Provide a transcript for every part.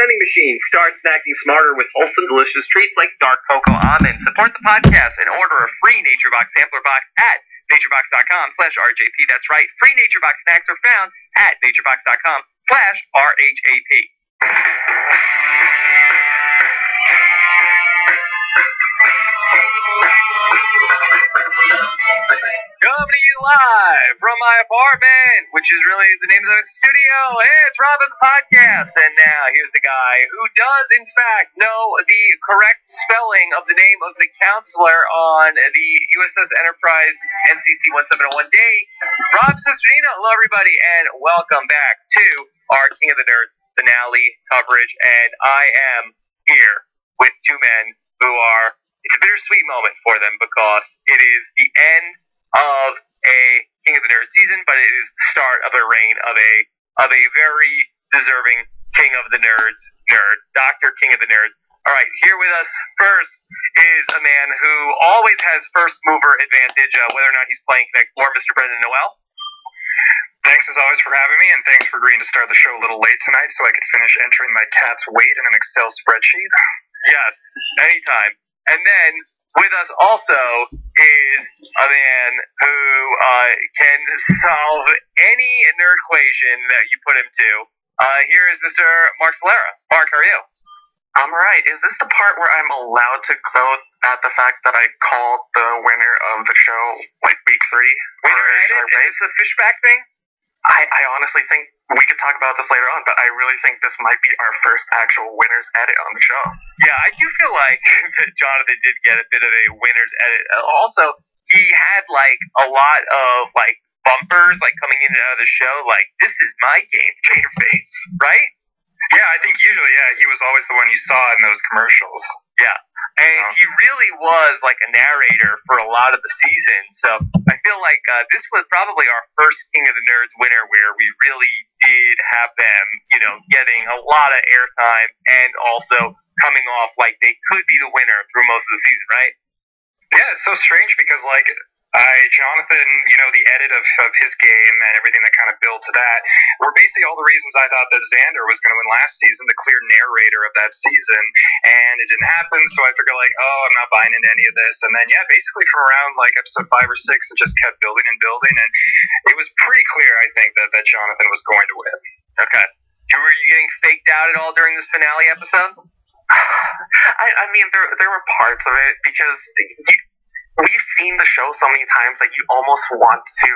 vending machine. Start snacking smarter with wholesome, delicious treats like dark cocoa almonds. Support the podcast and order a free NatureBox sampler box at naturebox.com/RHAP. That's right, free NatureBox snacks are found at naturebox.com/RHAP. Coming to you live from my apartment, which is really the name of the studio. Hey, it's Robin's podcast. And now here's the guy who does, in fact, know the correct spelling of the name of the counselor on the USS Enterprise NCC 1701D, Rob Cesternino. Hello, everybody, and welcome back to our King of the Nerds finale coverage. And I am here with two men who are, it's a bittersweet moment for them because it is the end of a King of the Nerds season, but it is the start of a reign of a very deserving King of the Nerds nerd, Dr. King of the Nerds. All right, here with us first is a man who always has first mover advantage, whether or not he's playing Connect 4, Mr. Brendan Noel. Thanks as always for having me, and thanks for agreeing to start the show a little late tonight so I could finish entering my cat's weight in an Excel spreadsheet. Yes, anytime. And then with us also is a man who can solve any nerd equation that you put him to. Here is Mr. Mark Solera. Mark, how are you? I'm alright. Is this the part where I'm allowed to gloat at the fact that I called the winner of the show, like, week 3? Is this a fishback thing? I honestly think we could talk about this later on, but I really think this might be our first actual winner's edit on the show. Yeah, I do feel like that Jonathan did get a bit of a winner's edit. Also, he had, like, a lot of, like, bumpers, like, coming in and out of the show, like, this is my game, changer face, right? Yeah, I think usually, he was always the one you saw in those commercials. Yeah, and he really was like a narrator for a lot of the season, so I feel like this was probably our first King of the Nerds winner where we really did have them, getting a lot of airtime and also coming off like they could be the winner through most of the season, right? Yeah, it's so strange because, like, Jonathan, the edit of his game and everything that kind of built to that were basically all the reasons I thought that Xander was going to win last season, the clear narrator of that season, and it didn't happen, so I figured, like, I'm not buying into any of this, and then, basically from around, like, episode 5 or 6, it just kept building and building, and it was pretty clear, I think, that Jonathan was going to win. Okay. Were you getting faked out at all during this finale episode? I mean, there were parts of it, because we've seen the show so many times that you almost want to,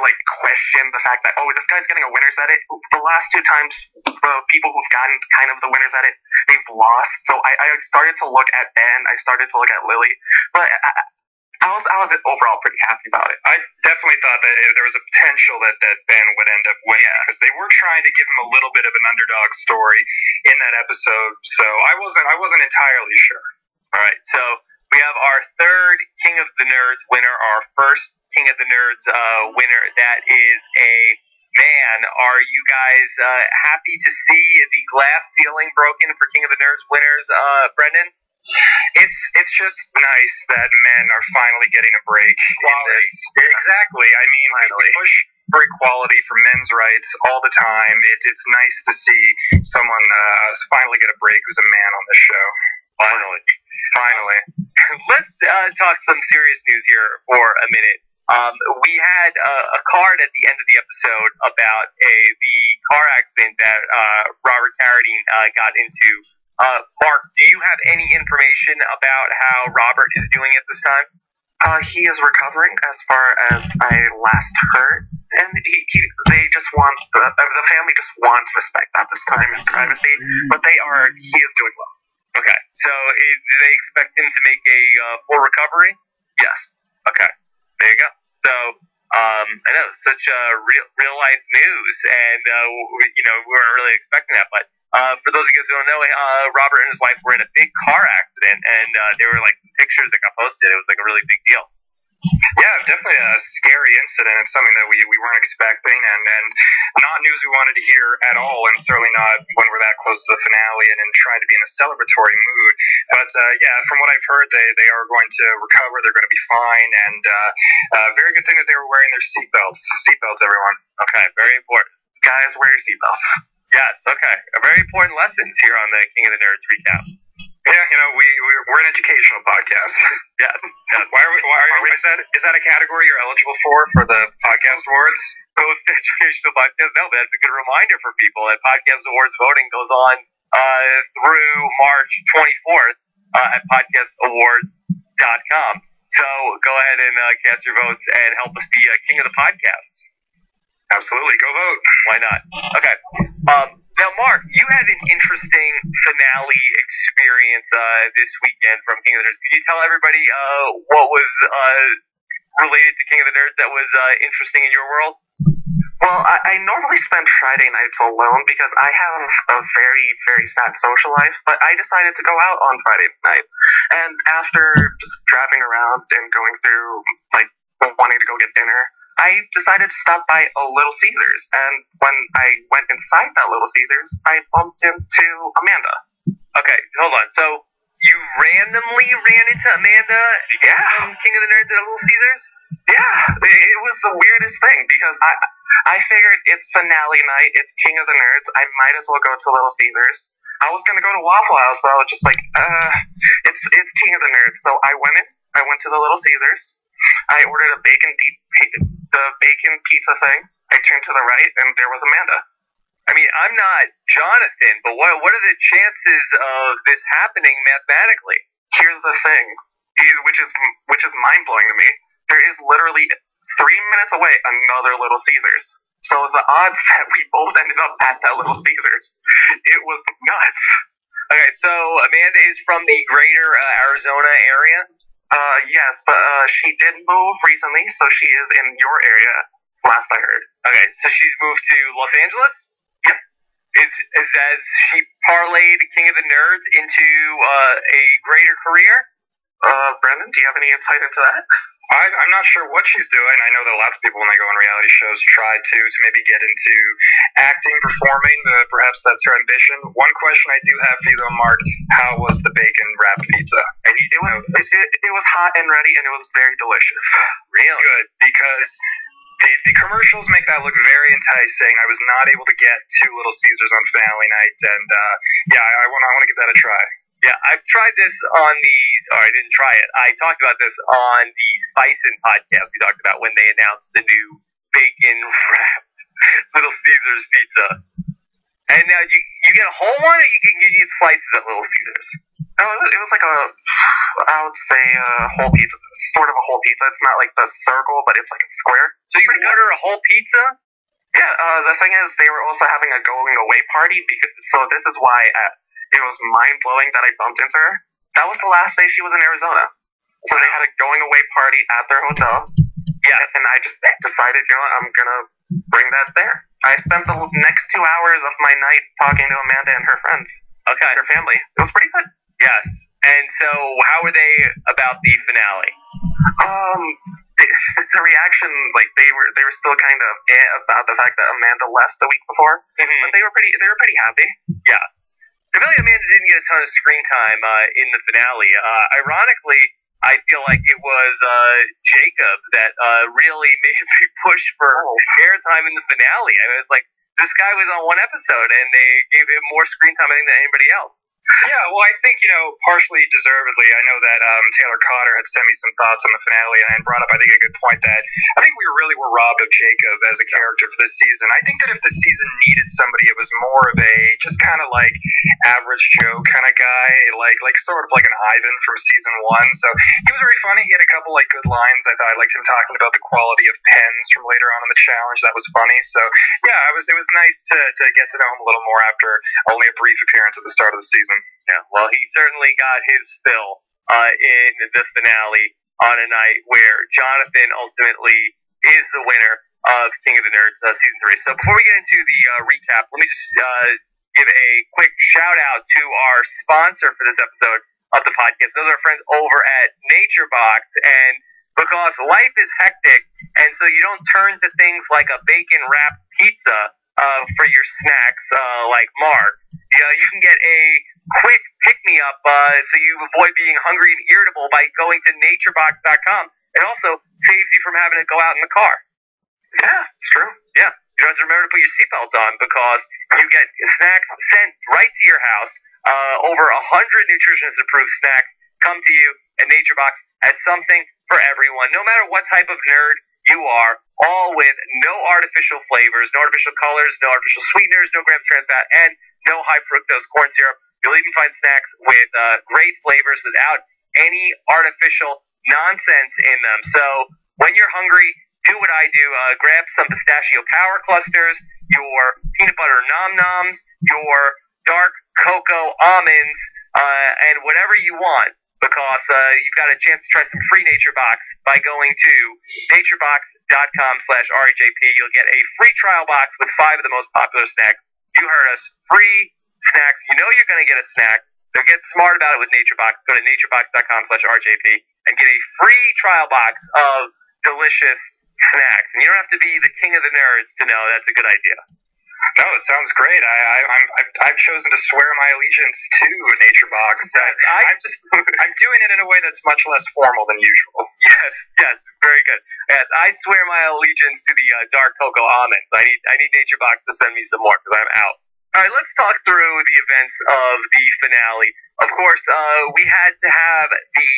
like, question the fact that, this guy's getting a winner's edit. The last 2 times, the people who've gotten kind of the winner's edit, they've lost. So I started to look at Ben, I started to look at Lily, but I was overall pretty happy about it. I definitely thought that there was a potential that Ben would end up winning because they were trying to give him a little bit of an underdog story in that episode. So I wasn't entirely sure. All right, so we have our third King of the Nerds winner, our first King of the Nerds winner. That is a man. Are you guys happy to see the glass ceiling broken for King of the Nerds winners, Brendan? It's just nice that men are finally getting a break in this. Exactly. I mean, we push for equality, for men's rights all the time. It's nice to see someone finally get a break who's a man on this show. Finally. Let's talk some serious news here for a minute. We had a card at the end of the episode about the car accident that Robert Carradine got into. Mark, do you have any information about how Robert is doing at this time? He is recovering as far as I last heard, and they just want, the family just wants respect at this time and privacy, but he is doing well. Okay, so do they expect him to make a full recovery? Yes. Okay, there you go. So, I know it's such real life news, and we weren't really expecting that. But for those of you guys who don't know, Robert and his wife were in a big car accident, and there were like some pictures that got posted. It was like a really big deal. Yeah, definitely a scary incident and something that we weren't expecting, and not news we wanted to hear at all, and certainly not when we're that close to the finale and trying to be in a celebratory mood. But from what I've heard, they are going to recover. They're going to be fine, and very good thing that they were wearing their seatbelts. Seatbelts, everyone. Okay, very important. Guys, wear your seatbelts. Yes, okay. A very important lessons here on the King of the Nerds recap. Yeah, we're an educational podcast. Yes. Why are we? Is that a category you're eligible for the podcast awards? Most educational podcast. No, but that's a good reminder for people that podcast awards voting goes on through March 24th at podcastawards.com. So go ahead and cast your votes and help us be king of the podcasts. Absolutely, go vote. Why not? Okay. Now, Mark, you had an interesting finale experience this weekend from King of the Nerds. Could you tell everybody what was related to King of the Nerds that was interesting in your world? Well, I normally spend Friday nights alone because I have a very, very sad social life, but I decided to go out on Friday night. And after just driving around and going through, like, wanting to go get dinner, I decided to stop by a Little Caesars. And when I went inside that Little Caesars, I bumped into Amanda. Okay, hold on. So you randomly ran into Amanda from King of the Nerds at Little Caesars? Yeah, it was the weirdest thing because I figured it's finale night, it's King of the Nerds, I might as well go to Little Caesars. I was gonna go to Waffle House, but I was just like, it's King of the Nerds. So I went to the Little Caesars. I ordered the bacon pizza thing. I turned to the right, and there was Amanda. I mean, I'm not Jonathan, but what are the chances of this happening mathematically? Here's the thing, which is mind blowing to me. There is literally 3 minutes away another Little Caesars. So the odds that we both ended up at that Little Caesars, it was nuts. Okay, so Amanda is from the greater Arizona area? Yes, but she did move recently, so she is in your area, last I heard. Okay, so she's moved to Los Angeles? Yep. Has she parlayed King of the Nerds into a greater career? Brendan, do you have any insight into that? I'm not sure what she's doing. I know that lots of people, when they go on reality shows, try to maybe get into acting, performing. Perhaps that's her ambition. One question I do have for you, though, Mark: how was the bacon wrapped pizza? I need to know this. It was hot and ready, and it was very delicious. Really good, because the commercials make that look very enticing. I was not able to get to Little Caesars on finale night, and I want to give that a try. Yeah, I've tried this on I didn't try it. I talked about this on the Spicin' podcast we talked about when they announced the new bacon-wrapped Little Caesars pizza. And now, you get a whole one, or you can get slices at Little Caesars? No, it was like I would say a whole pizza, sort of a whole pizza. It's not like the circle, but it's like a square. So you order a whole pizza? Yeah, the thing is, they were also having a going-away party, so this is why it was mind-blowing that I bumped into her. That was the last day she was in Arizona. So they had a going-away party at their hotel. Yes. And I just decided, I'm going to bring that there. I spent the next 2 hours of my night talking to Amanda and her friends. Okay. Her family. It was pretty good. Yes. And so, how were they about the finale? The reaction, like they were still kind of about the fact that Amanda left the week before, but they were pretty happy. Yeah. I feel like Amanda didn't get a ton of screen time in the finale. Ironically, I feel like it was Jacob that really made a big push for airtime in the finale. I mean, it's like, this guy was on one episode, and they gave him more screen time, I think, than anybody else. Yeah, well, I think, partially deservedly. I know that Taylor Cotter had sent me some thoughts on the finale and brought up, I think, a good point that I think we really were robbed of Jacob as a character for this season. I think that if the season needed somebody, it was more of a just kind of like average Joe kind of guy, like sort of like an Ivan from season 1. So he was very funny. He had a couple like good lines. I thought I liked him talking about the quality of pens from later on in the challenge. That was funny. So yeah, it was nice to get to know him a little more after only a brief appearance at the start of the season. Yeah, well, he certainly got his fill in the finale on a night where Jonathan ultimately is the winner of King of the Nerds Season 3. So before we get into the recap, let me just give a quick shout-out to our sponsor for this episode of the podcast. Those are our friends over at NatureBox, and because life is hectic, and so you don't turn to things like a bacon-wrapped pizza for your snacks like Mark, you can get a quick pick-me-up so you avoid being hungry and irritable by going to naturebox.com. It also saves you from having to go out in the car. Yeah, it's true. Yeah. you don't have to remember to put your seatbelt on because you get snacks sent right to your house. Over 100 nutritionist approved snacks come to you, and NatureBox has something for everyone, no matter what type of nerd you are, all with no artificial flavors, no artificial colors, no artificial sweeteners, no grams of trans fat, and no high fructose corn syrup. You'll even find snacks with great flavors without any artificial nonsense in them. So when you're hungry, do what I do. Grab some pistachio power clusters, your peanut butter nom noms, your dark cocoa almonds, and whatever you want, because you've got a chance to try some free NatureBox by going to naturebox.com/RJP. You'll get a free trial box with 5 of the most popular snacks. You heard us. Free snacks. You know you're going to get a snack. So get smart about it with NatureBox. Go to naturebox.com/RJP and get a free trial box of delicious snacks. And you don't have to be the king of the nerds to know that's a good idea. No, it sounds great. I've chosen to swear my allegiance to NatureBox. I'm doing it in a way that's much less formal than usual. Yes, very good. Yes, I swear my allegiance to the dark cocoa almonds. I need NatureBox to send me some more because I'm out. All right, let's talk through the events of the finale. Of course, we had to have the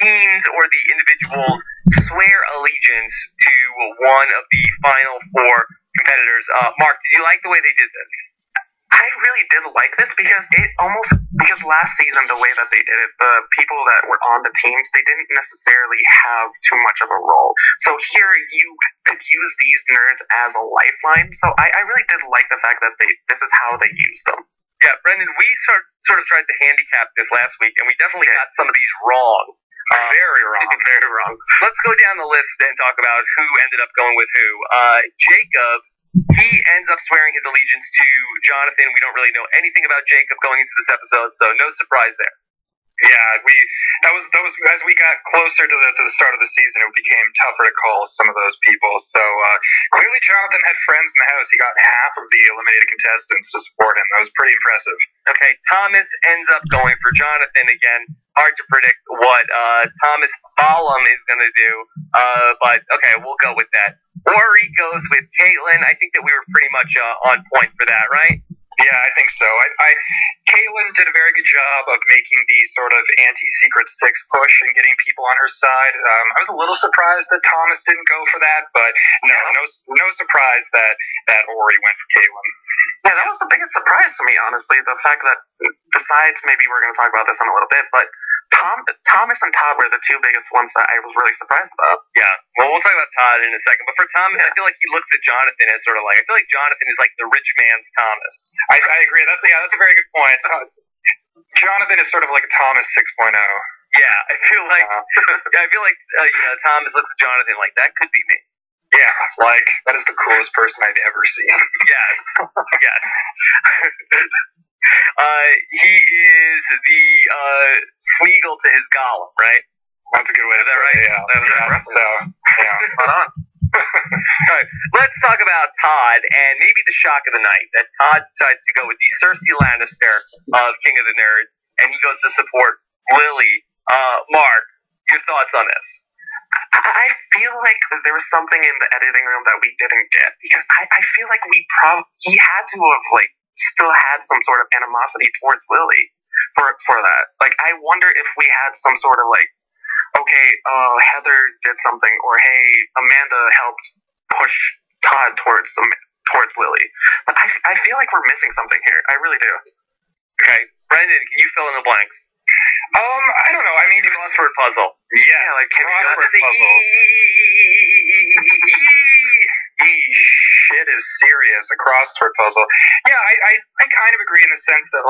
teams or the individuals swear allegiance to one of the final 4 competitors. Mark, did you like the way they did this? I really did like this because last season, the way that they did it, the people that were on the teams, they didn't necessarily have too much of a role. So here you could use these nerds as a lifeline. So I really did like the fact that this is how they used them. Yeah, Brendan, we sort of tried to handicap this last week, and we definitely got some of these wrong. Very wrong. Very wrong. Let's go down the list and talk about who ended up going with who. Jacob, he ends up swearing his allegiance to Jonathan. We don't really know anything about Jacob going into this episode, so no surprise there. Yeah, that was as we got closer to the start of the season, it became tougher to call some of those people. So clearly, Jonathan had friends in the house. He got half of the eliminated contestants to support him. That was pretty impressive. Okay, Thomas ends up going for Jonathan again. Hard to predict what Thomas Ballum is going to do, but okay, we'll go with that. Ori goes with Caitlin. I think that we were pretty much on point for that, right? Yeah, I think so. Caitlin did a very good job of making the sort of anti-Secret Six push and getting people on her side. I was a little surprised that Thomas didn't go for that, but no surprise that Ori went for Caitlin. Yeah, that was the biggest surprise to me, honestly. The fact that, besides, maybe we're going to talk about this in a little bit, but Thomas and Todd were the 2 biggest ones that I was really surprised about. Yeah, well, we'll talk about Todd in a second. But for Thomas, I feel like he looks at Jonathan as sort of like, I feel like Jonathan is like the rich man's Thomas. I agree. That's a very good point. Jonathan is sort of like Thomas 6.0. Yeah, I feel like Thomas looks at Jonathan like, that could be me. Yeah, like, that is the coolest person I've ever seen. Yes. He is the Smeagol to his Gollum, right? That's a good way to put it, yeah. Spot on. All right, let's talk about Todd and maybe the shock of the night that Todd decides to go with the Cersei Lannister of King of the Nerds, and he goes to support Lily. Mark, your thoughts on this? I feel like there was something in the editing room that we didn't get, because I feel like he had to have still had some sort of animosity towards Lily for that. Like, I wonder if we had some sort of Heather did something, or hey, Amanda helped push Todd towards Lily. But I feel like we're missing something here. I really do. Okay, Brendan, can you fill in the blanks? I don't know. I mean, crossword puzzle. Yeah, like crossword puzzles. Shit is serious. A crossword puzzle. Yeah, I kind of agree in the sense that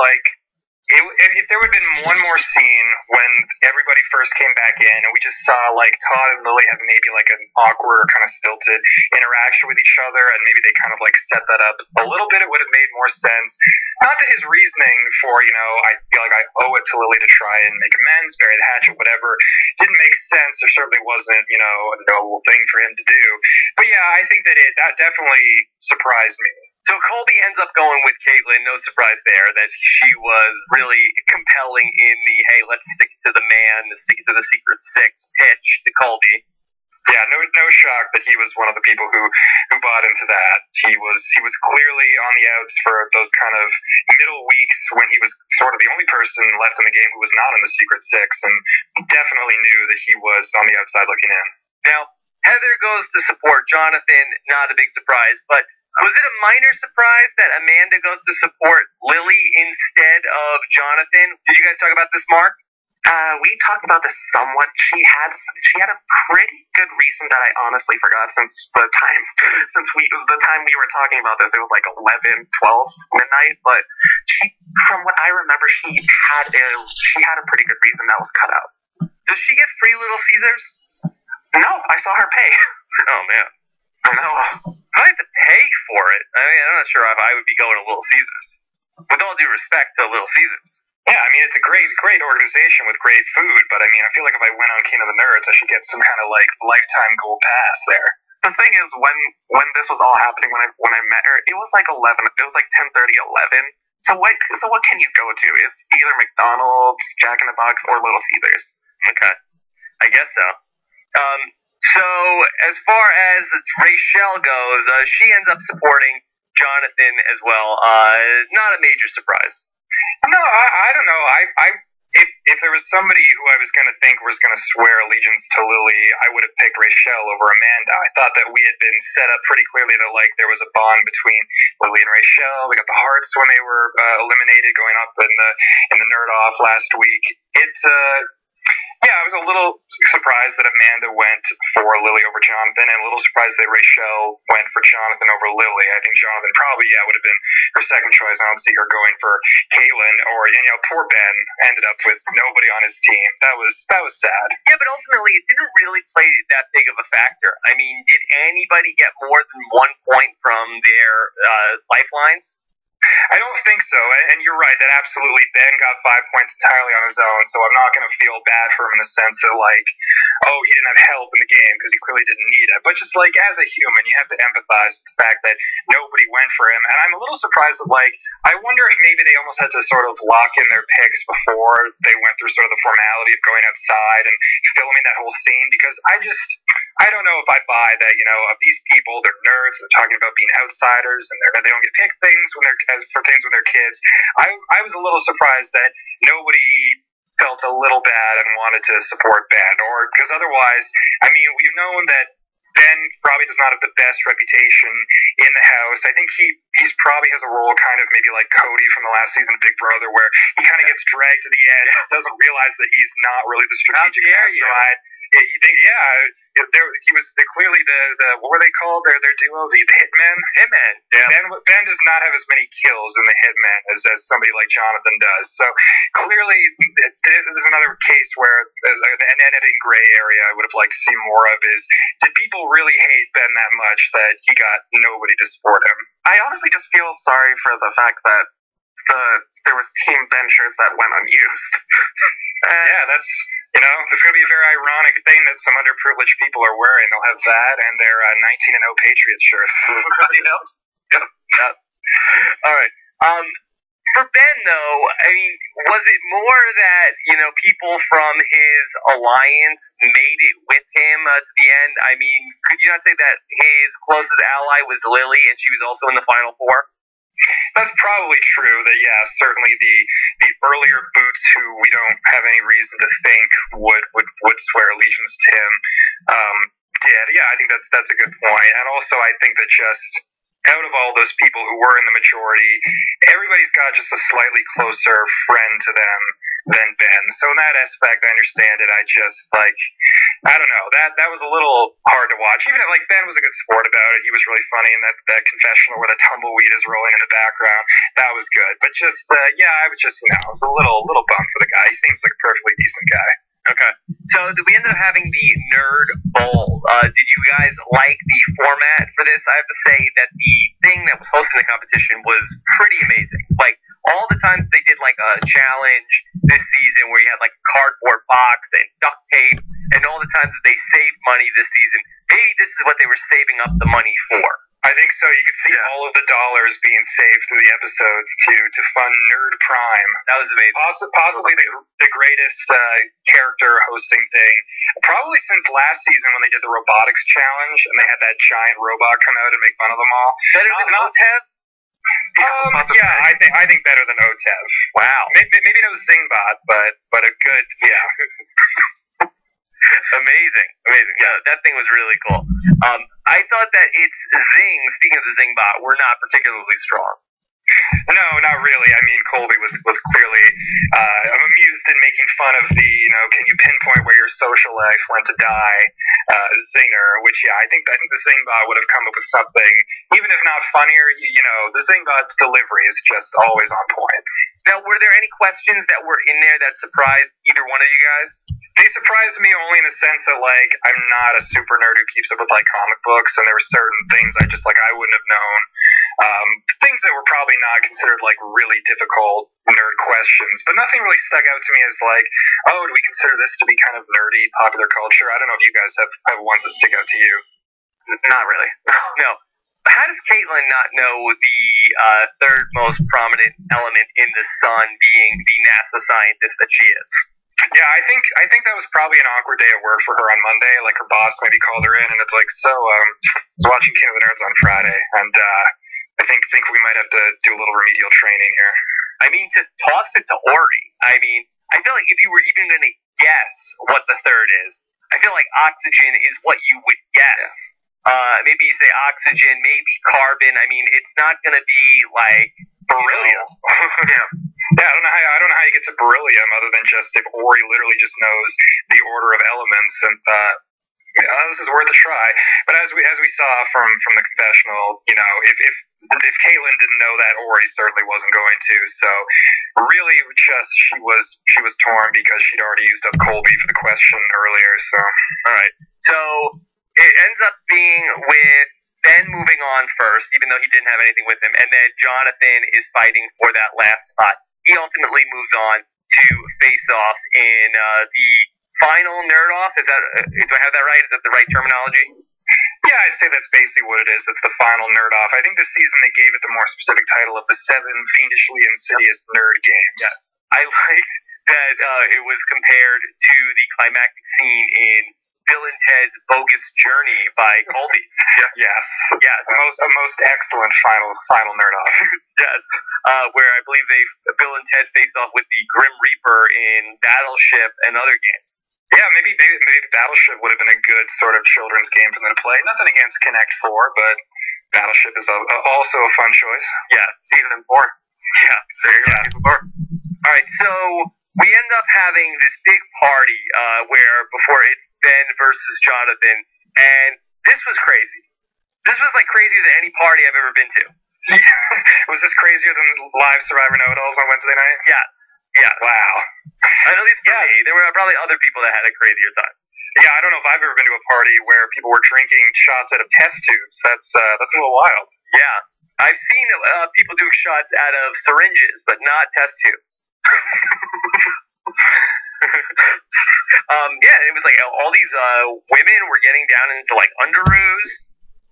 if there would have been one more scene when everybody first came back in and we just saw Todd and Lily have maybe an awkward or kind of stilted interaction with each other, and maybe they kind of set that up a little bit, it would have made more sense. Not that his reasoning for, I feel like I owe it to Lily to try and make amends, bury the hatchet, whatever, didn't make sense, or certainly wasn't, a noble thing for him to do. But yeah, I think that that definitely surprised me. So Colby ends up going with Caitlin. No surprise there that she was really compelling in the, hey, let's stick it to the man, stick it to the Secret Six pitch to Colby. Yeah, no shock that he was one of the people who bought into that. He was clearly on the outs for those kind of middle weeks when he was sort of the only person left in the game who was not in the Secret Six, and definitely knew that he was on the outside looking in. Now, Heather goes to support Jonathan, not a big surprise, but was it a minor surprise that Amanda goes to support Lily instead of Jonathan? Did you guys talk about this, Mark? We talked about this somewhat. She had a pretty good reason that I honestly forgot since the time we were talking about this. It was like 11, 12 midnight, but from what I remember, she had a pretty good reason that was cut out. Does she get free Little Caesars? No, I saw her pay. Oh man, I know. I have to pay for it. I mean, I'm not sure if I would be going to Little Caesars. With all due respect to Little Caesars. Yeah, I mean, it's a great organization with great food, but I mean, I feel like if I went on King of the Nerds, I should get some kind of like lifetime gold pass there. The thing is, when this was all happening, when I met her, it was like 11. It was like 10:30, 11. So what can you go to? It's either McDonald's, Jack in the Box, or Little Caesars. Okay, I guess so. So as far as Rachel goes, she ends up supporting Jonathan as well. Not a major surprise. No, I don't know. If there was somebody who I was going to think was going to swear allegiance to Lily, I would have picked Rachel over Amanda. I thought that we had been set up pretty clearly that like there was a bond between Lily and Rachel. We got the hearts when they were eliminated, going up in the nerd off last week. Yeah, I was a little surprised that Amanda went for Lily over Jonathan, and a little surprised that Rachel went for Jonathan over Lily. I think Jonathan probably, would have been her second choice. I don't see her going for Caitlyn, or, poor Ben ended up with nobody on his team. That was sad. Yeah, but ultimately it didn't really play that big of a factor. I mean, did anybody get more than 1 point from their lifelines? I don't think so, and you're right that absolutely Ben got 5 points entirely on his own, so I'm not going to feel bad for him in the sense that, like, oh, he didn't have help in the game because he clearly didn't need it. But just, like, as a human, you have to empathize with the fact that nobody went for him, and I'm a little surprised that, like, I wonder if maybe they almost had to sort of lock in their picks before they went through sort of the formality of going outside and filming that whole scene, because I don't know if I buy that, of these people, they're nerds, they're talking about being outsiders, and they don't get picked things for things when they're kids. I was a little surprised that nobody felt a little bad and wanted to support Ben, or because otherwise, I mean, we've known that Ben probably does not have the best reputation in the house. I think he's probably has a role kind of maybe like Cody from the last season of Big Brother, where he kind of gets dragged to the end, doesn't realize that he's not really the strategic mastermind. You think, they're clearly the what were they called? Their duo, the Hitmen. Hitman. Yeah. Ben does not have as many kills in the Hitmen as somebody like Jonathan does. So clearly, there's another case where an editing gray area I would have liked to see more of is, did people really hate Ben that much that he got nobody to support him? I honestly just feel sorry for the fact that there was Team Ben shirts that went unused. Yeah, that's. It's going to be a very ironic thing that some underprivileged people are wearing. They'll have that and their 19-0 Patriots shirts. Yep. All right. For Ben, though, I mean, was it more that, people from his alliance made it with him to the end? I mean, could you not say that his closest ally was Lily and she was also in the Final Four? That's probably true. That certainly the earlier boots who we don't have any reason to think would swear allegiance to him did. Yeah, I think that's a good point. And also, I think that just out of all those people who were in the majority, everybody's got just a slightly closer friend to them than Ben. So in that aspect, I understand it. I don't know. That was a little hard to watch. Even if Ben was a good sport about it, he was really funny in that confessional where the tumbleweed is rolling in the background. That was good. But just I was just I was a little bummed for the guy. He seems like a perfectly decent guy. Okay. So we ended up having the Nerd Bowl. Did you guys like the format for this? I have to say that the thing that was hosting the competition was pretty amazing. Like, all the times they did like a challenge this season where you had like a cardboard box and duct tape, and all the times that they saved money this season, maybe this is what they were saving up the money for. I think so. You could see all of the dollars being saved through the episodes to fund Nerd Prime. That was amazing. Possibly the greatest character hosting thing, probably since last season when they did the robotics challenge and they had that giant robot come out and make fun of them all. Better than OTEV? I think better than OTEV. Wow. Maybe no Zingbot, but a good Amazing. Yeah, that thing was really cool. I thought that its Zing, speaking of the Zingbot, were not particularly strong. No, not really. I mean, Colby was clearly amused in making fun of the, can you pinpoint where your social life went to die, zinger, which, I think the Zingbot would have come up with something, even if not funnier, the Zingbot's delivery is just always on point. Now, were there any questions that were in there that surprised either one of you guys? They surprised me only in the sense that, I'm not a super nerd who keeps up with, comic books, and there were certain things I wouldn't have known. Things that were probably not considered, really difficult nerd questions, but nothing really stuck out to me as, do we consider this to be kind of nerdy popular culture? I don't know if you guys have ones that stick out to you. Not really. No. How does Caitlin not know the third most prominent element in the sun being the NASA scientist that she is? Yeah, I think that was probably an awkward day at work for her on Monday. Her boss maybe called her in, and it's I was watching King of the Nerds on Friday, and I think we might have to do a little remedial training here. I mean, to toss it to Ori, I feel like if you were even going to guess what the third is, I feel like oxygen is what you would guess. Yeah. Maybe you say oxygen, maybe carbon. It's not going to be beryllium. Yeah, I don't know how you get to beryllium other than just if Ori literally just knows the order of elements and thought, this is worth a try. But as we saw from the confessional, if Caitlin didn't know that, Ori certainly wasn't going to. So really, just she was torn because she'd already used up Colby for the question earlier. So all right, so it ends up being with Ben moving on first, even though he didn't have anything with him, and then Jonathan is fighting for that last spot. He ultimately moves on to face off in the final Nerd Off. Do I have that right? Is that the right terminology? Yeah, I'd say that's basically what it is. It's the final Nerd Off. I think this season they gave it the more specific title of the 7 Fiendishly Insidious Nerd Games. Yes. I liked that it was compared to the climactic scene in Bill and Ted's Bogus Journey by Colby. Yes. A most excellent final Nerd Off. Yes. Where I believe Bill and Ted face off with the Grim Reaper in Battleship and other games. Yeah, maybe Battleship would have been a good sort of children's game for them to play. Nothing against Connect 4, but Battleship is also a fun choice. Yeah, season 4. Yeah, there you go, season 4. All right, so we end up having this big party where before it's Ben versus Jonathan, and this was crazy. This was crazier than any party I've ever been to. Was this crazier than live Survivor Know-It-Alls on Wednesday night? Yes. Wow. At least for me. There were probably other people that had a crazier time. Yeah, I don't know if I've ever been to a party where people were drinking shots out of test tubes. That's a little wild. Yeah. I've seen people doing shots out of syringes, but not test tubes. Yeah, it was all these women were getting down into underoos.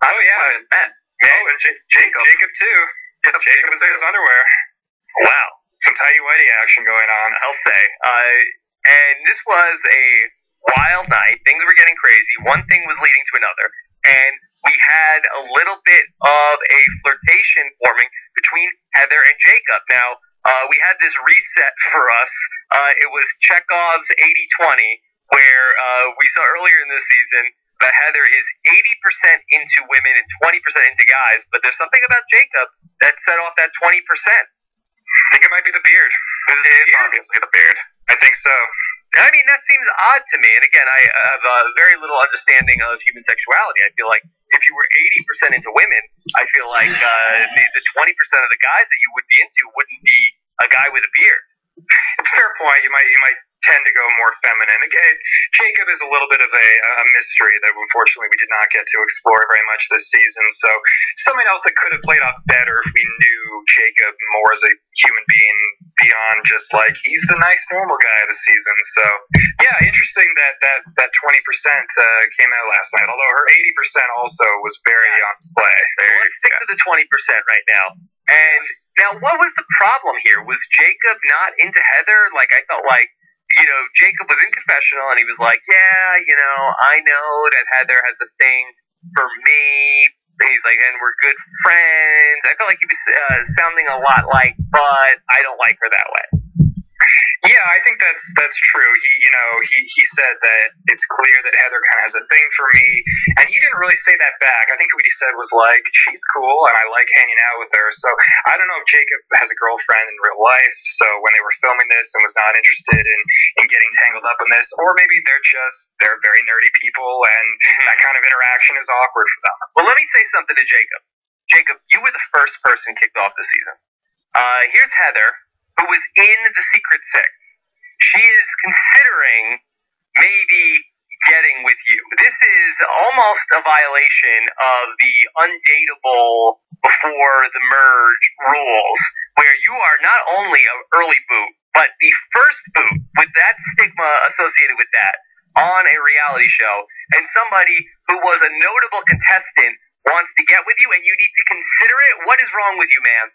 Oh yeah, men. And Jacob too. Yep, Jacob was in his underwear. Wow, some tighty-whitey action going on, I'll say. And this was a wild night. Things were getting crazy. One thing was leading to another, and we had a little bit of a flirtation forming between Heather and Jacob. Now, we had this reset for us. It was Chekhov's 80-20, where we saw earlier in this season that Heather is 80% into women and 20% into guys, but there's something about Jacob that set off that 20%. I think it might be the beard. It's obviously the beard. I think so. I mean, that seems odd to me. And again, I have very little understanding of human sexuality. I feel like if you were 80% into women, I feel like the 20% of the guys that you would be into wouldn't be a guy with a beard. It's a fair point. You might tend to go more feminine. Again, Jacob is a little bit of a mystery that unfortunately we did not get to explore very much this season. So something else that could have played off better if we knew Jacob more as a human being beyond just like he's the nice normal guy of the season. So yeah, interesting that 20% came out last night. Although her 80% also was very on display. Let's stick to the 20% right now. And now, what was the problem here? Was Jacob not into Heather? Like, I felt like, Jacob was in confessional and he was like, yeah, I know that Heather has a thing for me. And he's like, and we're good friends. I felt like he was sounding a lot like, but I don't like her that way. Yeah, I think that's true. He said that it's clear that Heather kind of has a thing for me, and he didn't really say that back. I think what he said was like, she's cool, and I like hanging out with her. So I don't know if Jacob has a girlfriend in real life, so when they were filming this and was not interested in getting tangled up in this, or maybe they're very nerdy people, and that kind of interaction is awkward for them. Well, let me say something to Jacob. Jacob, you were the first person kicked off this season. Here's Heather, who was in the Secret Six. She is considering maybe getting with you. This is almost a violation of the undateable before the merge rules, where you are not only an early boot, but the first boot with that stigma associated with that on a reality show, and somebody who was a notable contestant wants to get with you and you need to consider it. What is wrong with you, man?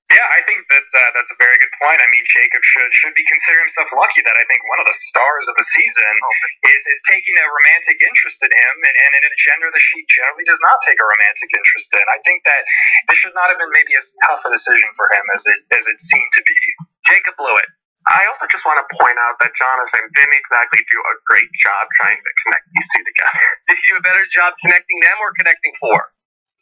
Yeah, I think that's a very good point. I mean, Jacob should be considering himself lucky that I think one of the stars of the season is taking a romantic interest in him, and in a gender that she generally does not take a romantic interest in. I think that this should not have been maybe as tough a decision for him as it seemed to be. Jacob blew it. I also just want to point out that Jonathan didn't exactly do a great job trying to connect these two together. Did he do a better job connecting them or connecting four?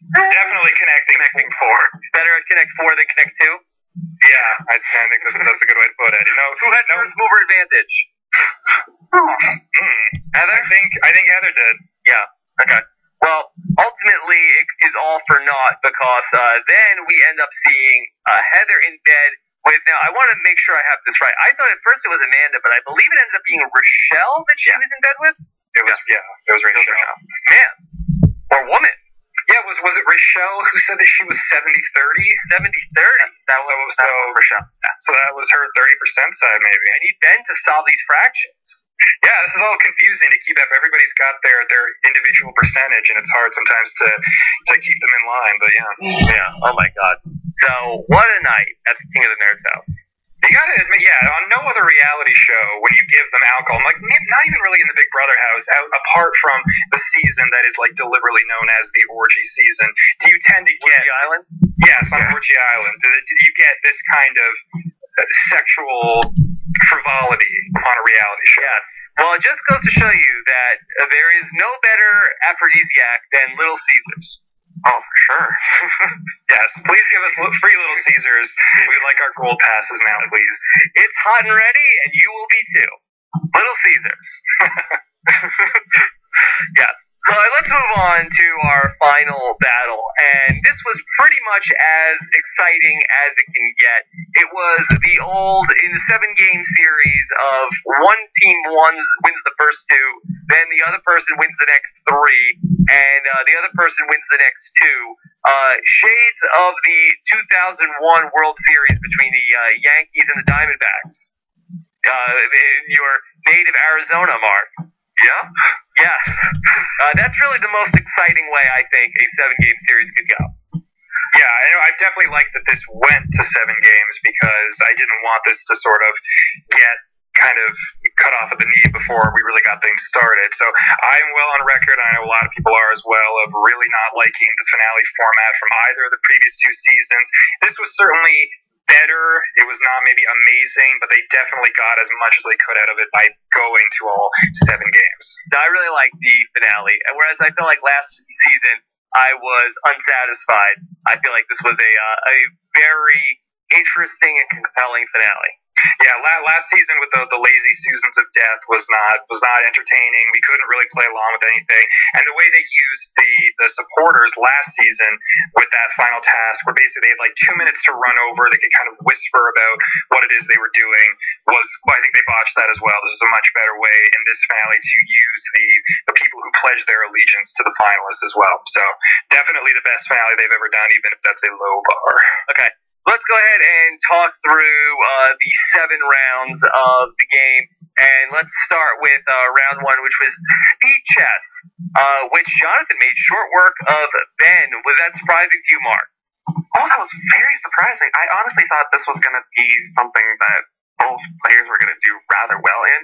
Definitely connecting four. It's better at Connect 4 than Connect 2? Yeah, I think that's a good way to put it. Who had first mover advantage? Heather? I think Heather did. Yeah, okay. Well, ultimately, it is all for naught because then we end up seeing Heather in bed with, now I want to make sure I have this right. I thought at first it was Amanda, but I believe it ended up being Rochelle that she was in bed with? It was Rochelle. Man. Or woman. Yeah, was it Rochelle who said that she was 70-30? 70-30. That was Rochelle. So that was her 30% side, maybe. I need Ben to solve these fractions. Yeah, this is all confusing to keep up. Everybody's got their individual percentage, and it's hard sometimes to keep them in line. But yeah. Yeah. Oh my God. So what a night at the King of the Nerds house. You gotta admit, on no other reality show when you give them alcohol, like not even really in the Big Brother house, apart from the season that is like deliberately known as the orgy season, do you tend to get Orgy Island? Yes, on Orgy Island. Do you get this kind of sexual frivolity on a reality show? Yes. Well, it just goes to show you that there is no better aphrodisiac than Little Caesars. Oh, for sure. Yes, please give us free Little Caesars. We'd like our gold passes now, please. It's hot and ready, and you will be too. Little Caesars. Yes. Let's move on to our final battle, and this was pretty much as exciting as it can get. It was the old, in the 7-game series of one team wins the first two, then the other person wins the next 3, and the other person wins the next 2. Shades of the 2001 World Series between the Yankees and the Diamondbacks. In your native Arizona, Mark. Yeah? Yes. That's really the most exciting way I think a 7-game series could go. Yeah, I definitely like that this went to 7 games because I didn't want this to sort of get kind of cut off at the knee before we really got things started. So I'm well on record, I know a lot of people are as well, of really not liking the finale format from either of the previous 2 seasons. This was certainly better. It was not maybe amazing, but they definitely got as much as they could out of it by going to all 7 games. I really like the finale, whereas I feel like last season I was unsatisfied. I feel like this was a very interesting and compelling finale. Yeah, last season with the lazy Susans of Death was not entertaining. We couldn't really play along with anything. And the way they used the supporters last season with that final task, where basically they had like 2 minutes to run over, they could kind of whisper about what it is they were doing, I think they botched that as well. This is a much better way in this finale to use the people who pledge their allegiance to the finalists as well. So definitely the best finale they've ever done, even if that's a low bar. Okay. let's go ahead and talk through the 7 rounds of the game. And let's start with round 1, which was speed chess, which Jonathan made short work of Ben. Was that surprising to you, Mark? Oh, that was very surprising. I honestly thought this was going to be something that most players were going to do rather well in,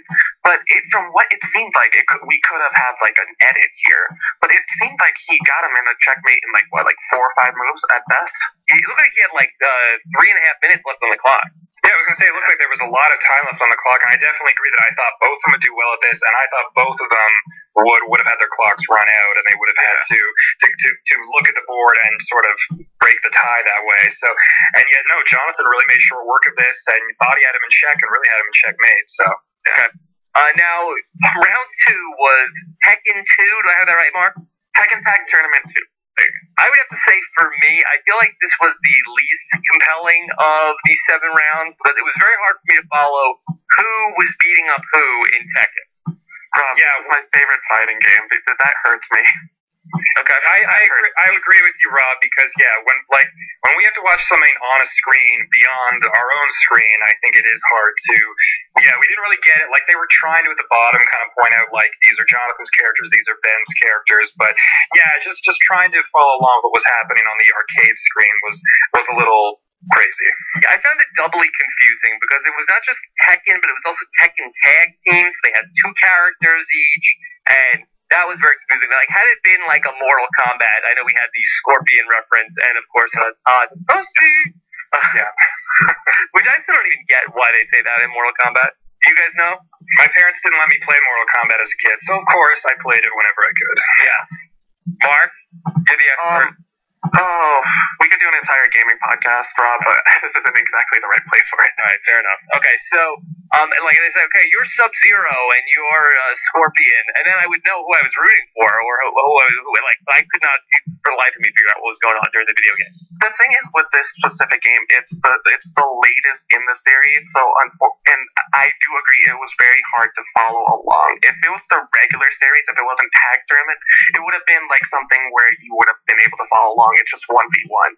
but from what it seemed like, we could have had like an edit here, but it seemed like he got him in a checkmate in like 4 or 5 moves at best. It looked like he had 3.5 minutes left on the clock. Yeah, I was going to say, it looked like there was a lot of time left on the clock, and I definitely agree that I thought both of them would do well at this, and I thought both of them would have had their clocks run out, and they would have had to look at the board and sort of break the tie that way. So, and yet, no, Jonathan really made short work of this, and thought he had him in check, and really had him in checkmate. So, yeah. Okay. Now, round 2 was Tekken 2. Do I have that right, Mark? Tekken Tag Tournament 2. I would have to say, for me, I feel like this was the least compelling of these 7 rounds because it was very hard for me to follow who was beating up who in Tekken. Yeah, it was my favorite fighting game. That hurts me. Okay, I agree with you, Rob, because when we have to watch something on a screen beyond our own screen, I think it is hard to. Yeah, we didn't really get it. Like they were trying to at the bottom kind of point out like these are Jonathan's characters, these are Ben's characters, but yeah, just trying to follow along what was happening on the arcade screen was a little crazy. Yeah, I found it doubly confusing because it was not just Tekken, but it was also Tekken tag teams. They had 2 characters each, and that was very confusing. Like, had it been like a Mortal Kombat, I know we had the Scorpion reference, and of course, Yeah. Which I still don't even get why they say that in Mortal Kombat. Do you guys know? My parents didn't let me play Mortal Kombat as a kid, so of course I played it whenever I could. Yes. Mark, you're the expert. We could do an entire gaming podcast, Rob, but this isn't exactly the right place for it. All right, fair enough. Okay, so, like they said, okay, you're Sub-Zero and you're Scorpion, and then I would know who I was rooting for, or I could not, for the life of me, figure out what was going on during the video game. The thing is, with this specific game, it's the latest in the series, so and I do agree it was very hard to follow along. If it was the regular series, if it wasn't Tag Tournament, it would have been like something where you would have been able to follow along. It's just 1v1.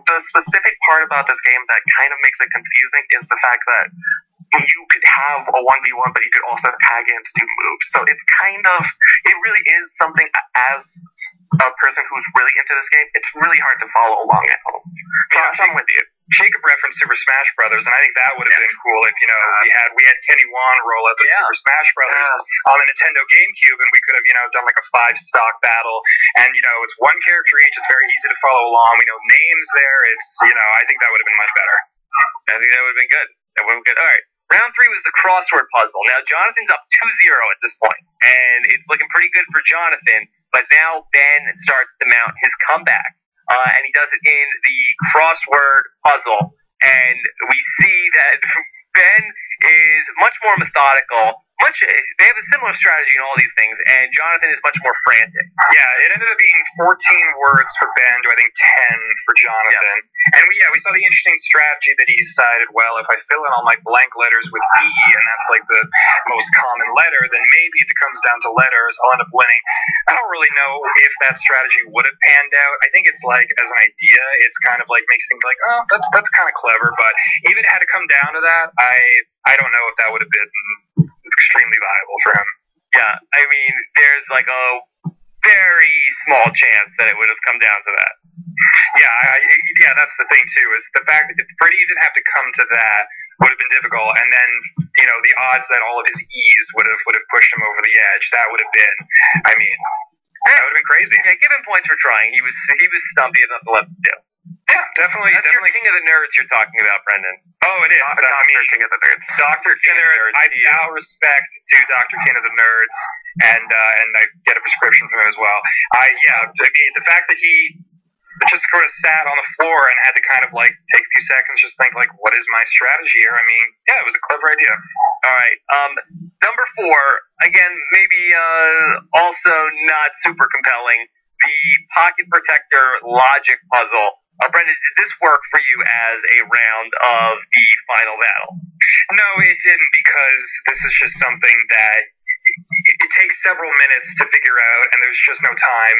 The specific part about this game that kind of makes it confusing is the fact that you could have a 1v1, but you could also tag in to do moves. So it's it really is something, as a person who's really into this game, it's really hard to follow along at home. So I'm with you. Jacob referenced Super Smash Brothers, and I think that would have been cool if we had Kenny Wan roll out the Super Smash Brothers on the Nintendo GameCube, and we could have done like a 5-stock battle, and it's 1 character each. It's very easy to follow along. We know names there. It's I think that would have been much better. I think that would have been good. That would have been good. All right. Round 3 was the crossword puzzle. Now, Jonathan's up 2-0 at this point, and it's looking pretty good for Jonathan, but now Ben starts to mount his comeback, and he does it in the crossword puzzle, and we see that Ben is much more methodical. They have a similar strategy in all these things, and Jonathan is much more frantic. Yeah, it ended up being 14 words for Ben to, I think, 10 for Jonathan. Yeah. And we saw the interesting strategy that he decided, well, if I fill in all my blank letters with E, and that's like the most common letter, then maybe if it comes down to letters, I'll end up winning. I don't really know if that strategy would have panned out. I think it's like, as an idea, it's kind of like makes things like, oh, that's kind of clever, but if it had to come down to that, I don't know if that would have been extremely viable for him. Yeah, I mean, there's like a very small chance that it would have come down to that. Yeah, that's the thing too, is the fact that for it even have to come to that would have been difficult, and then the odds that all of his E's would have pushed him over the edge. That would have been, that would have been crazy. Yeah, give him points for trying. He was stumpy enough to left to do. Yeah, definitely. That's your King of the Nerds you're talking about, Brendan. Oh, it is. Dr. King of the Nerds. Dr. King of the Nerds. I bow respect to Dr. King of the Nerds, and I get a prescription from him as well. The fact that he just sort of sat on the floor and had to kind of like take a few seconds, just think like, what is my strategy here? It was a clever idea. All right. Number 4, again, maybe also not super compelling. The Pocket Protector logic puzzle. Brendan, did this work for you as a round of the final battle? No, it didn't, because this is just something that it takes several minutes to figure out, and there's just no time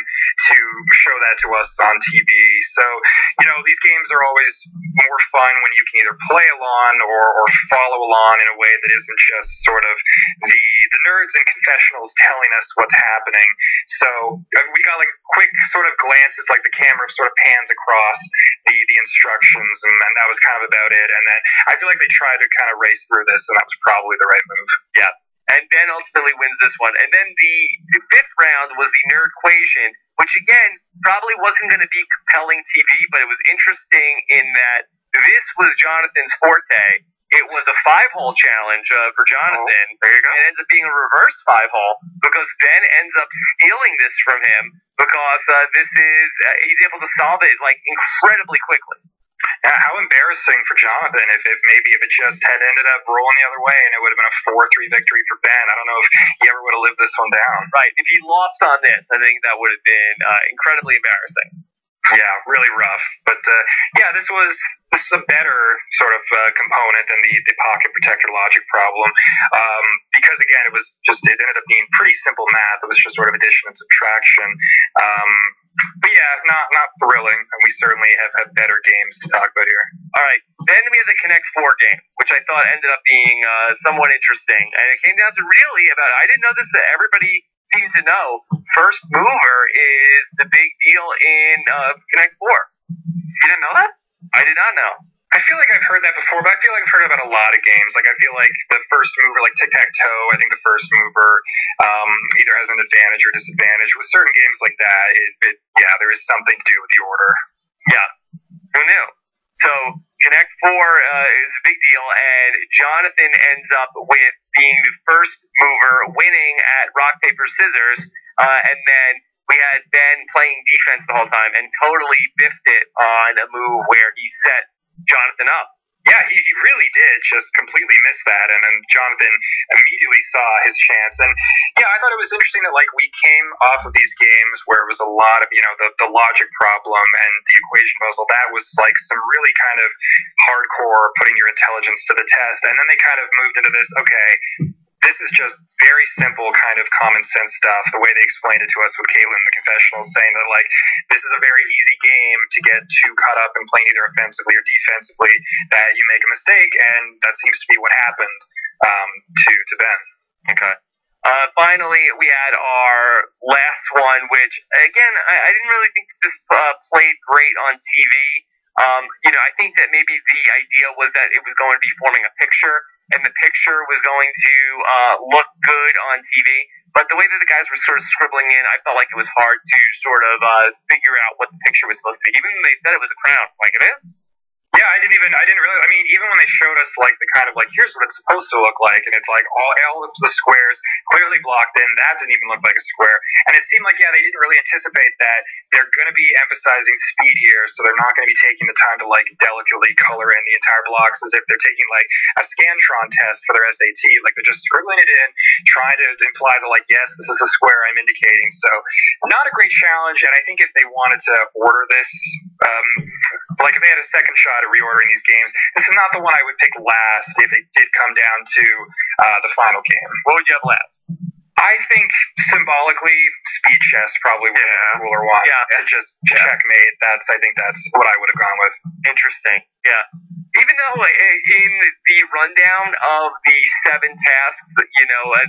to show that to us on TV. So, these games are always more fun when you can either play along or follow along in a way that isn't just sort of the nerds and confessionals telling us what's happening. So we got like quick sort of glances, like the camera sort of pans across the instructions, and that was kind of about it. And then I feel like they tried to kind of race through this, and that was probably the right move. Yeah. And Ben ultimately wins this one. And then the fifth round was the Nerdquation, which again probably wasn't going to be compelling TV, but it was interesting in that this was Jonathan's forte. It was a 5-hole challenge for Jonathan. Oh, there you go. It ends up being a reverse 5-hole because Ben ends up stealing this from him because he's able to solve it like incredibly quickly. Yeah, how embarrassing for Jonathan if it just had ended up rolling the other way and it would have been a 4-3 victory for Ben. I don't know if he ever would have lived this one down. Right. If he lost on this, I think that would have been incredibly embarrassing. Yeah, really rough. But this was a better sort of component than the pocket protector logic problem, because again it ended up being pretty simple math. It was just sort of addition and subtraction. But yeah, not thrilling, and we certainly have had better games to talk about here. All right, then we had the Connect 4 game, which I thought ended up being somewhat interesting, and it came down to really about, I didn't know this, everybody seemed to know, first mover is the big deal in Connect 4. You didn't know that? I did not know. I feel like I've heard that before, but I feel like I've heard about a lot of games. Like, I feel like the first mover, like Tic-Tac-Toe, I think the first mover either has an advantage or disadvantage. With certain games like that, there is something to do with the order. Yeah. Who knew? So, Connect 4 is a big deal, and Jonathan ends up with being the first mover, winning at rock, paper, scissors, and then we had Ben playing defense the whole time and totally biffed it on a move where he set Jonathan up. Yeah, he really did just completely miss that, and then Jonathan immediately saw his chance. And yeah, I thought it was interesting that like we came off of these games where it was a lot of the logic problem and the equation puzzle. That was like some really kind of hardcore putting your intelligence to the test, and then they kind of moved into this. Okay, this is just very simple kind of common sense stuff, the way they explained it to us with Caitlin in the confessionals, saying that like this is a very easy game to get too caught up in playing either offensively or defensively, that you make a mistake, and that seems to be what happened to Ben. Okay. Finally, we had our last one, which again I didn't really think this played great on TV. I think that maybe the idea was that it was going to be forming a picture, and the picture was going to look good on TV. But the way that the guys were sort of scribbling in, I felt like it was hard to sort of figure out what the picture was supposed to be. Even when they said it was a crown, like it is. Yeah, I didn't really, I mean, even when they showed us like the kind of like, here's what it's supposed to look like, and it's like all of the squares clearly blocked in, that didn't even look like a square. And it seemed like, they didn't really anticipate that they're going to be emphasizing speed here, so they're not going to be taking the time to like delicately color in the entire blocks as if they're taking like a Scantron test for their SAT. Like they're just scribbling it in, trying to imply that like, yes, this is the square I'm indicating. So not a great challenge, and I think if they wanted to order this, like if they had a second shot at reordering these games, this is not the one I would pick last if it did come down to the final game. What would you have last? I think symbolically, Speed Chess probably would have been ruler one. Yeah. And just checkmate. I think that's what I would have gone with. Interesting. Yeah. Even though in the rundown of the 7 tasks,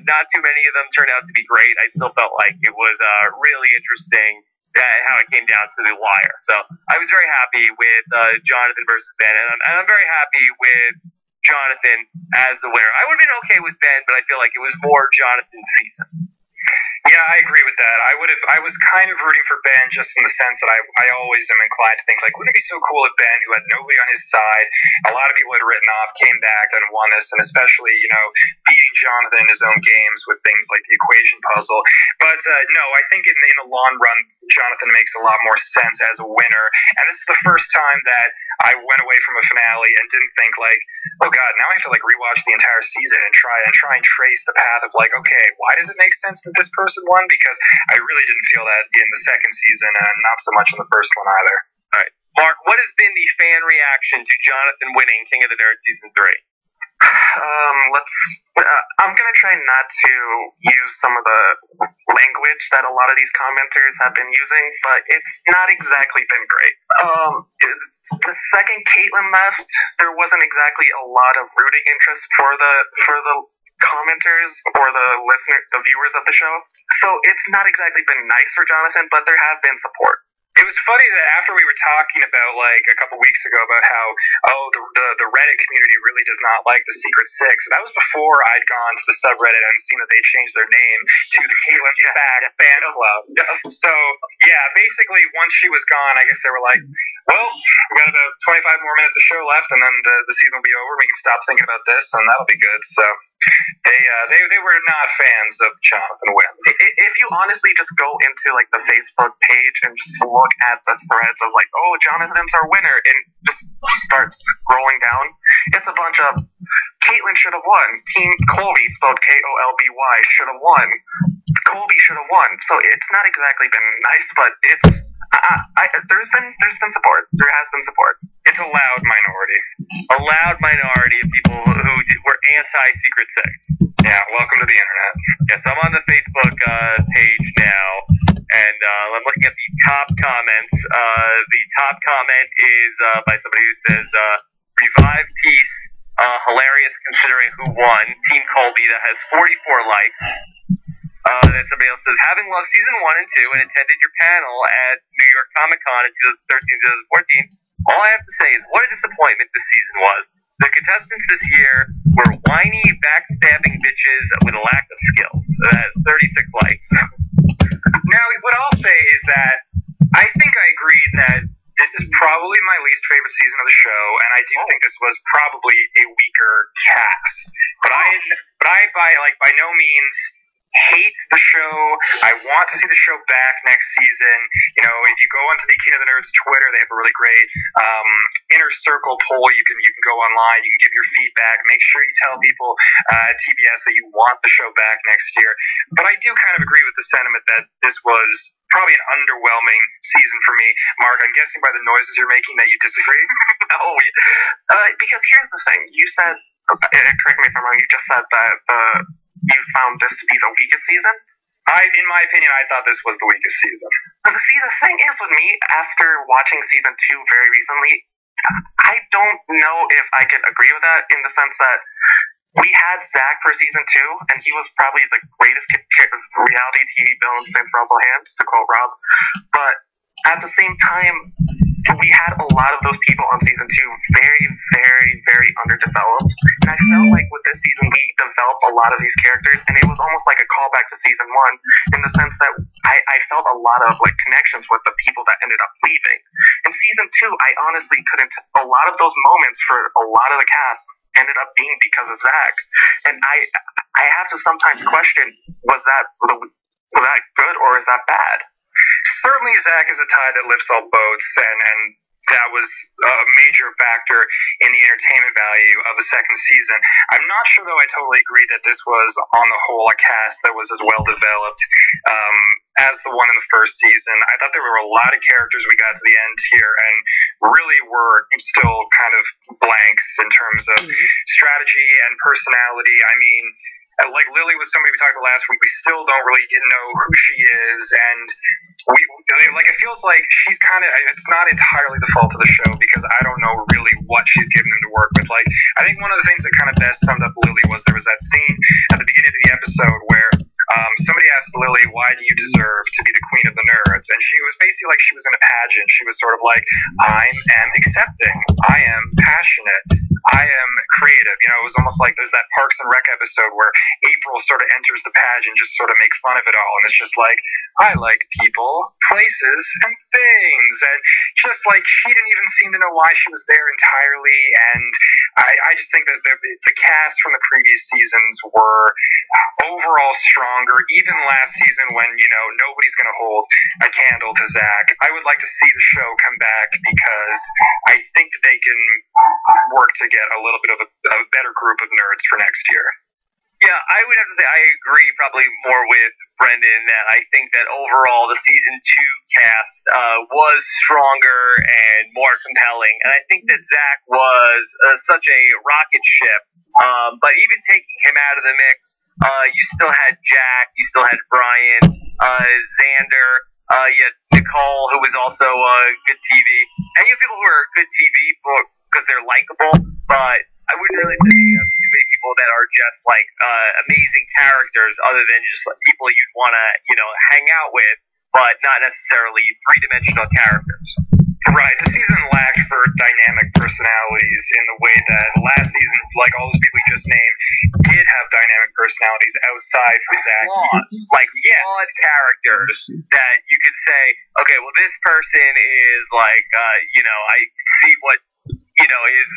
not too many of them turned out to be great, I still felt like it was really interesting how it came down to the wire. So I was very happy with Jonathan versus Ben, and I'm very happy with Jonathan as the winner. I would have been okay with Ben, but I feel like it was more Jonathan's season. Yeah, I agree with that. I was kind of rooting for Ben just in the sense that I always am inclined to think like, wouldn't it be so cool if Ben, who had nobody on his side, a lot of people had written off, came back and won this, and especially, beating Jonathan in his own games with things like the equation puzzle. But no, I think in the long run, Jonathan makes a lot more sense as a winner. And this is the first time that I went away from a finale and didn't think like, oh god, now I have to like rewatch the entire season and try and trace the path of like, okay, why does it make sense that this person won? Because I really didn't feel that in the second season, and not so much in the first one either. All right, Mark, what has been the fan reaction to Jonathan winning King of the Nerds season 3? I'm gonna try not to use some of the language that a lot of these commenters have been using, but it's not exactly been great. The second Caitlyn left, there wasn't exactly a lot of rooting interest for the commenters or the viewers of the show. So it's not exactly been nice for Jonathan, but there have been support. It was funny that after we were talking about, like, a couple weeks ago about how, the Reddit community really does not like the Secret Six. That was before I'd gone to the subreddit and seen that they changed their name to the Caitlyn Spack Fan Club. So, yeah, basically, once she was gone, I guess they were like, well, we got about 25 more minutes of show left, and then the season will be over. We can stop thinking about this, and that'll be good. So they were not fans of Jonathan Wynn. If you honestly just go into like the Facebook page and just look at the threads of like, oh, Jonathan's our winner, and just start scrolling down, it's a bunch of Caitlyn should have won. Team Colby, spelled Kolby, should have won. Colby should have won. So it's not exactly been nice, but it's there's been support. There has been support. It's a loud minority. A loud minority of people who were anti-Secret Six. Yeah, welcome to the internet. Yeah, so I'm on the Facebook page now, and I'm looking at the top comments. The top comment is by somebody who says, "Revive peace, hilarious considering who won. Team Colby, that has 44 likes." Then somebody else says, "Having loved season 1 and 2 and attended your panel at New York Comic Con in 2013-2014, all I have to say is what a disappointment this season was. The contestants this year were whiny, backstabbing bitches with a lack of skills." That has 36 likes. Now, what I'll say is that I think I agree that this is probably my least favorite season of the show, and I do think this was probably a weaker cast. But I by no means hate the show. I want to see the show back next season. You know, if you go onto the King of the Nerds Twitter, they have a really great inner circle poll. You can go online, you can give your feedback. Make sure you tell people at TBS that you want the show back next year. But I do kind of agree with the sentiment that this was probably an underwhelming season for me. Mark, I'm guessing by the noises you're making that you disagree? No, because here's the thing. You said, correct me if I'm wrong, you just said that you found this to be the weakest season? In my opinion, I thought this was the weakest season. See, the thing is with me, after watching season 2 very recently, I don't know if I could agree with that in the sense that we had Zach for season 2, and he was probably the greatest reality TV villain since Russell Hands, to quote Rob. But at the same time, we had a lot of those people on season 2 very, very, very underdeveloped. And I felt like with this season, we developed a lot of these characters, and it was almost like a callback to season 1 in the sense that I felt a lot of like connections with the people that ended up leaving. In season 2, I honestly couldn't. A lot of those moments for a lot of the cast ended up being because of Zach. And I have to sometimes question, was that good or is that bad? Certainly Zach is a tide that lifts all boats, and that was a major factor in the entertainment value of the second season. I'm not sure, though, I totally agree that this was, on the whole, a cast that was as well developed as the one in the first season. I thought there were a lot of characters we got to the end here and really were still kind of blanks in terms of strategy and personality. I mean, like Lily was somebody we talked about last week, we still don't really know who she is, and it feels like she's kind of, it's not entirely the fault of the show because I don't know really what she's given them to work with. Like, I think one of the things that kind of best summed up Lily was there was that scene at the beginning of the episode where somebody asked Lily, "Why do you deserve to be the queen of the nerds?" And she was basically like she was in a pageant. She was sort of like, "I am accepting. I am passionate. I am creative." You know, it was almost like there's that Parks and Rec episode where April sort of enters the pageant, just sort of make fun of it all. And it's just like, I like people, places, and things. And just like she didn't even seem to know why she was there entirely. And I just think that the cast from the previous seasons were overall stronger. Even last season when, you know, nobody's going to hold a candle to Zach. I would like to see the show come back because I think that they can work to get a little bit of a better group of nerds for next year. Yeah, I would have to say I agree probably more with Brendan that I think that overall the season 2 cast was stronger and more compelling, and I think that Zach was such a rocket ship But even taking him out of the mix, you still had Jack, you still had Brian, Xander, you had Nicole, who was also good TV, and you have people who are good TV because they're likable, but I wouldn't really say you have too many people that are just like amazing characters, other than just like people you'd want to hang out with, but not necessarily three-dimensional characters. Right. The season lacked for dynamic personalities in the way that last season, like all those people you just named, did have dynamic personalities outside from Zach. Flaws, like flawed characters that you could say, okay, well, this person is like, I see what, is,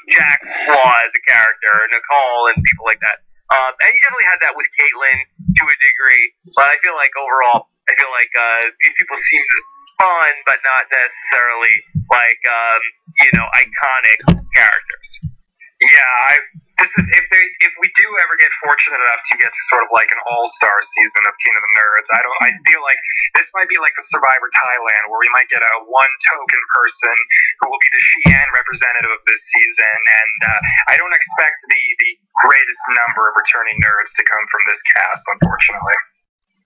Jack's flaw as a character, Nicole, and people like that. And you definitely had that with Caitlyn to a degree, but I feel like overall, these people seemed fun, but not necessarily like iconic characters. Yeah, if we do ever get fortunate enough to get to sort of like an all-star season of King of the Nerds, I feel like this might be like the Survivor Thailand, where we might get a one token person who will be the Xi'an representative of this season, and I don't expect the greatest number of returning nerds to come from this cast, unfortunately.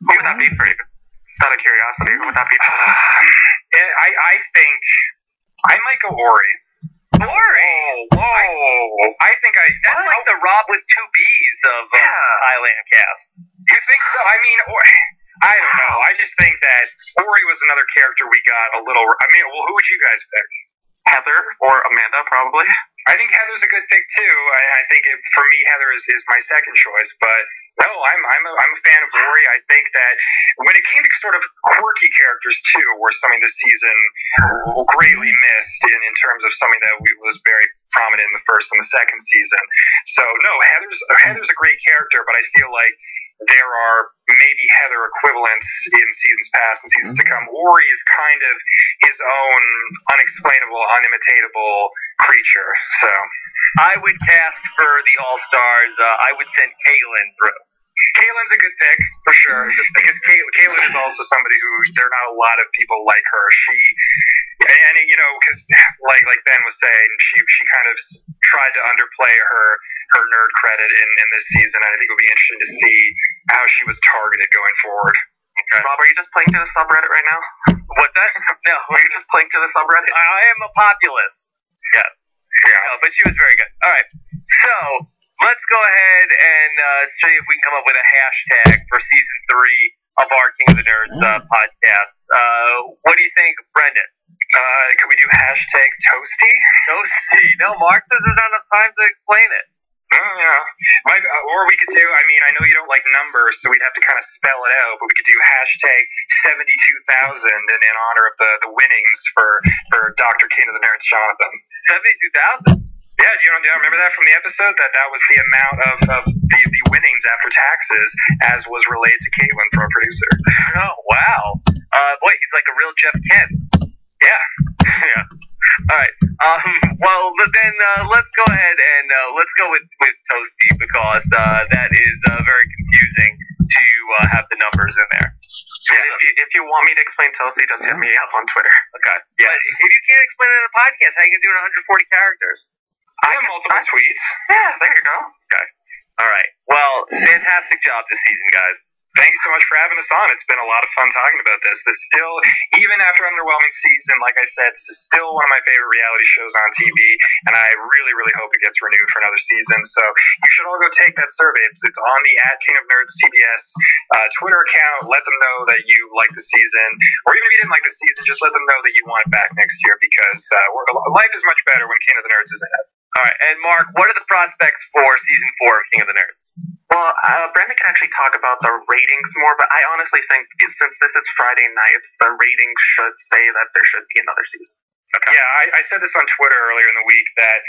Who would that be for you? Out of curiosity, who would that be? I think I might go Ori. Ori? Whoa. That's like the Rob with two B's of Thailand cast. You think so? I mean, I don't know. I just think that Ori was another character we got a little... well, who would you guys pick? Heather or Amanda, probably. I think Heather's a good pick, too. I think, for me, Heather is my second choice, but... No, I'm a fan of Ori. I think that when it came to sort of quirky characters too, were something this season greatly missed in terms of something that was very prominent in the first and the second season. So no, Heather's a great character, but I feel like there are maybe Heather equivalents in seasons past and seasons to come. Ori is kind of his own unexplainable, unimitatable creature. So I would cast for the All-Stars. I would send Caitlyn through. Caitlyn's a good pick, for sure, because Caitlyn is also somebody who, there are not a lot of people like her. And because like Ben was saying, she kind of tried to underplay her nerd credit in this season, and I think it'll be interesting to see how she was targeted going forward. Okay. Rob, are you just playing to the subreddit right now? What's that? No. Are you just playing to the subreddit? I am a populist. Yeah. No, but she was very good. All right. So, let's go ahead and see if we can come up with a hashtag for season 3 of our King of the Nerds podcast. What do you think, Brendan? Could we do hashtag Toasty? Toasty. No, Mark says there's not enough time to explain it. Yeah. Or we could do, I know you don't like numbers, so we'd have to kind of spell it out, but we could do hashtag 72,000 in honor of the winnings for Dr. King of the Nerds, Jonathan. 72,000? Yeah, do you remember that from the episode? That was the amount of the winnings after taxes, as was relayed to Caitlyn from a producer. Oh, wow. Boy, he's like a real Jeff Kent. Yeah. Yeah. All right. Well, then let's go ahead and let's go with Toasty, because that is very confusing to have the numbers in there. And if you want me to explain Toasty, just hit me up on Twitter. Okay. Yes. But if you can't explain it in a podcast, how are you gonna do it in 140 characters? I have multiple tweets. Yeah, there you go. Okay. All right. Well, fantastic job this season, guys. Thank you so much for having us on. It's been a lot of fun talking about this. This still, even after an underwhelming season, like I said, this is still one of my favorite reality shows on TV, and I really, really hope it gets renewed for another season. So you should all go take that survey. It's on the @KingofNerdsTBS Twitter account. Let them know that you like the season, or even if you didn't like the season, just let them know that you want it back next year, because life is much better when King of the Nerds is in it. All right, and Mark, what are the prospects for season 4 of King of the Nerds? Well, Brandon can actually talk about the ratings more, but I honestly think since this is Friday nights, the ratings should say that there should be another season. Okay. Yeah, I said this on Twitter earlier in the week that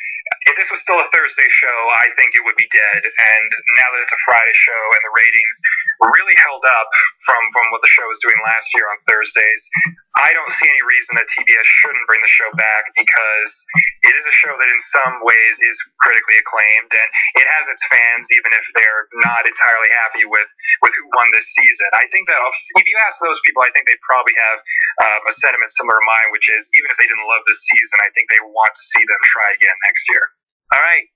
if this was still a Thursday show, I think it would be dead. And now that it's a Friday show and the ratings really held up from what the show was doing last year on Thursdays, I don't see any reason that TBS shouldn't bring the show back, because it is a show that in some ways is critically acclaimed, and it has its fans, even if they're not entirely happy with who won this season. I think that if you ask those people, I think they probably have a sentiment similar to mine, which is even if they didn't love this season, I think they want to see them try again next year. All right.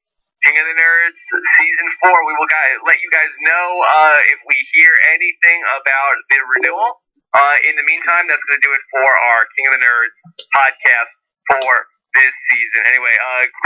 King of the Nerds Season 4. We will let you guys know if we hear anything about the renewal. In the meantime, that's going to do it for our King of the Nerds podcast for this season. Anyway,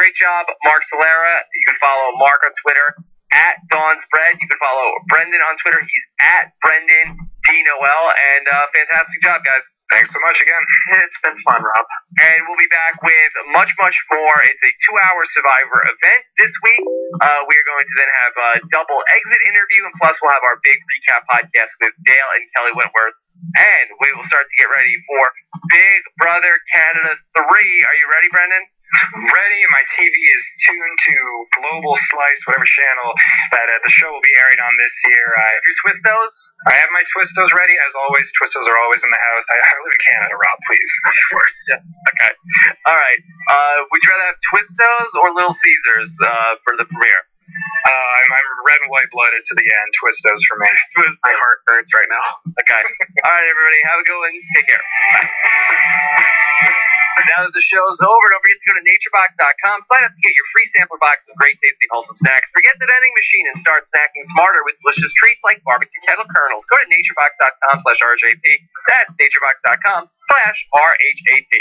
great job, Mark Solera. You can follow Mark on Twitter at Dawn's Bread. You can follow Brendan on Twitter. He's at Brendan D. Noel. And fantastic job, guys. Thanks so much again. It's been fun, Rob. And we'll be back with much, much more. It's a 2-hour Survivor event this week. We are going to then have a double exit interview, and plus we'll have our big recap podcast with Dale and Kelly Wentworth. And we will start to get ready for Big Brother Canada 3. Are you ready, Brendan? Ready. My TV is tuned to Global Slice, whatever channel that the show will be airing on this year. Have your Twistos? I have my Twistos ready. As always, Twistos are always in the house. I live in Canada, Rob, please. Of course. Yeah. Okay. All right. Would you rather have Twistos or Little Caesars for the premiere? I'm red and white blooded to the end. Twistos for me. My heart hurts right now. Okay. All right, everybody. Have a good one. Take care. Now that the show's over, don't forget to go to naturebox.com. Sign up to get your free sampler box of great tasting wholesome snacks. Forget the vending machine and start snacking smarter with delicious treats like barbecue kettle kernels. Go to naturebox.com/RHAP. That's naturebox.com/RHAP.